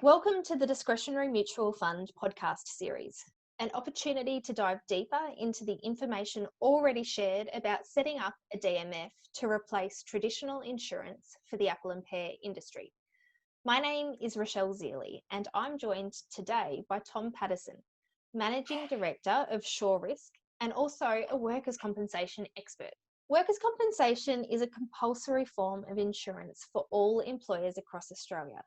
Welcome to the Discretionary Mutual Fund podcast series, an opportunity to dive deeper into the information already shared about setting up a DMF to replace traditional insurance for the APAL and Pear industry. My name is Richelle Zealley, and I'm joined today by Tom Patterson, Managing Director of Sure Risk and also a workers' compensation expert. Workers' compensation is a compulsory form of insurance for all employers across Australia.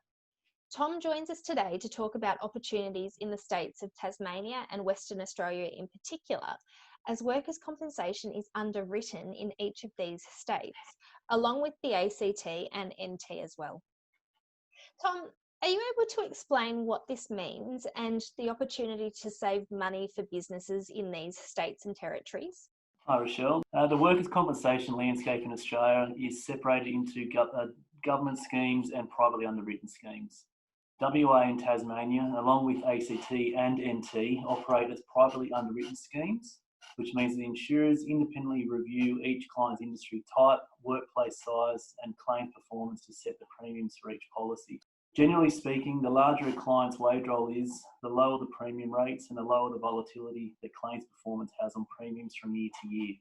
Tom joins us today to talk about opportunities in the states of Tasmania and Western Australia in particular, as workers' compensation is underwritten in each of these states, along with the ACT and NT as well. Tom, are you able to explain what this means and the opportunity to save money for businesses in these states and territories? Hi, Richelle. The workers' compensation landscape in Australia is separated into government schemes and privately underwritten schemes. WA and Tasmania, along with ACT and NT, operate as privately underwritten schemes, which means the insurers independently review each client's industry type, workplace size, and claim performance to set the premiums for each policy. Generally speaking, the larger a client's wage roll is, the lower the premium rates and the lower the volatility that claims performance has on premiums from year to year.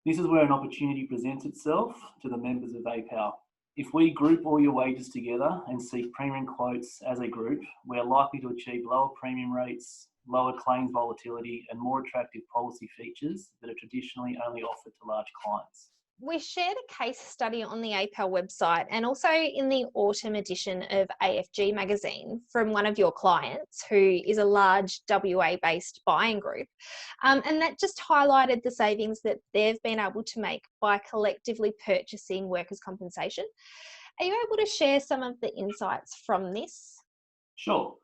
This is where an opportunity presents itself to the members of APAL. If we group all your wages together and seek premium quotes as a group, we are likely to achieve lower premium rates, lower claims volatility, and more attractive policy features that are traditionally only offered to large clients. We shared a case study on the APAL website and also in the autumn edition of AFG magazine from one of your clients who is a large WA-based buying group. And that just highlighted the savings that they've been able to make by collectively purchasing workers' compensation. Are you able to share some of the insights from this? Sure.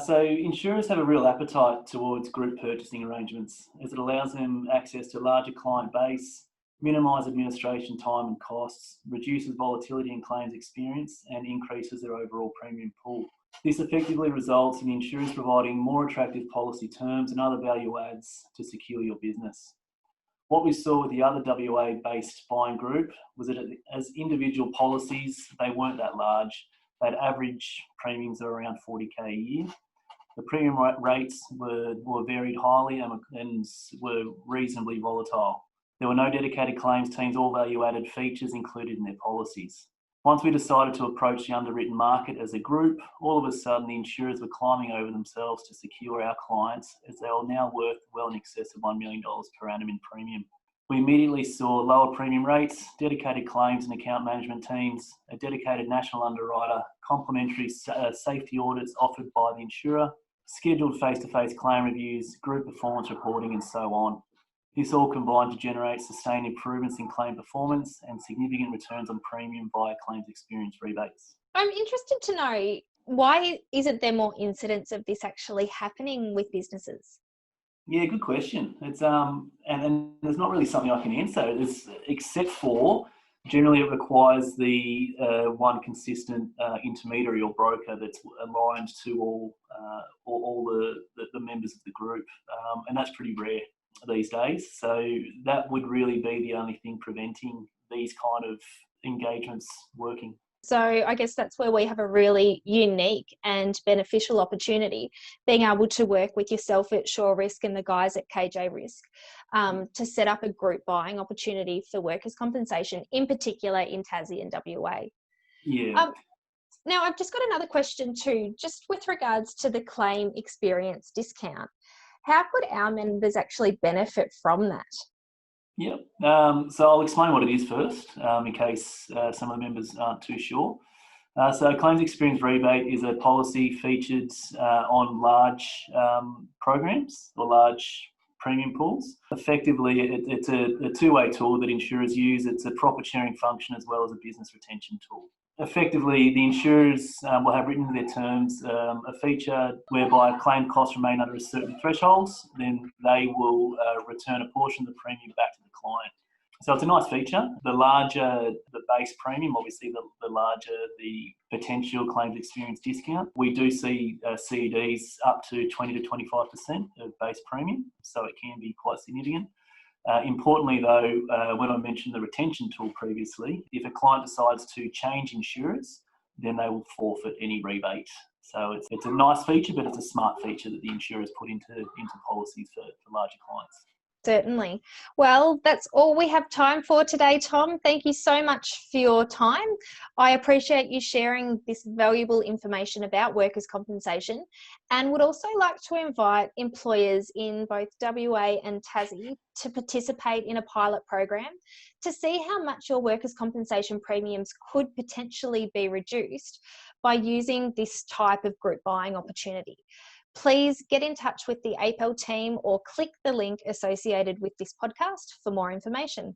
So insurers have a real appetite towards group purchasing arrangements as it allows them access to a larger client base, minimise administration time and costs, reduces volatility in claims experience, and increases their overall premium pool. This effectively results in insurers providing more attractive policy terms and other value adds to secure your business. What we saw with the other WA-based buying group was that as individual policies, they weren't that large. They had average premiums of around 40k a year. The premium rates were varied highly and were reasonably volatile. There were no dedicated claims teams or value-added features included in their policies. Once we decided to approach the underwritten market as a group, all of a sudden the insurers were climbing over themselves to secure our clients as they are now worth well in excess of $1 million per annum in premium. We immediately saw lower premium rates, dedicated claims and account management teams, a dedicated national underwriter, complementary safety audits offered by the insurer, scheduled face-to-face claim reviews, group performance reporting, and so on. This all combined to generate sustained improvements in claim performance and significant returns on premium via claims experience rebates. I'm interested to know, why isn't there more incidents of this actually happening with businesses? Yeah, good question. It's and there's not really something I can answer. Except for generally it requires the one consistent intermediary or broker that's aligned to all the members of the group, and that's pretty rare these days. So that would really be the only thing preventing these kind of engagements working. So I guess that's where we have a really unique and beneficial opportunity, being able to work with yourself at Sure Risk and the guys at KJ Risk to set up a group buying opportunity for workers' compensation, in particular in Tassie and WA. Yeah. Now, I've just got another question too, just with regards to the claim experience discount. How could our members actually benefit from that? Yep. So I'll explain what it is first, in case some of the members aren't too sure. So claims experience rebate is a policy featured on large programs or large premium pools. Effectively, it's a two-way tool that insurers use. It's a profit sharing function as well as a business retention tool. Effectively, the insurers will have written in their terms a feature whereby claim costs remain under a certain thresholds, then they will return a portion of the premium back to the client. So it's a nice feature. The larger the base premium, obviously the larger the potential claims experience discount. We do see CEDs up to 20 to 25% of base premium, so it can be quite significant. Importantly though, when I mentioned the retention tool previously, if a client decides to change insurers, then they will forfeit any rebate. So it's a nice feature, but it's a smart feature that the insurers put into policies for larger clients. Certainly. Well, that's all we have time for today, Tom. Thank you so much for your time. I appreciate you sharing this valuable information about workers' compensation, and would also like to invite employers in both WA and Tassie to participate in a pilot program to see how much your workers' compensation premiums could potentially be reduced by using this type of group buying opportunity. Please get in touch with the APAL team or click the link associated with this podcast for more information.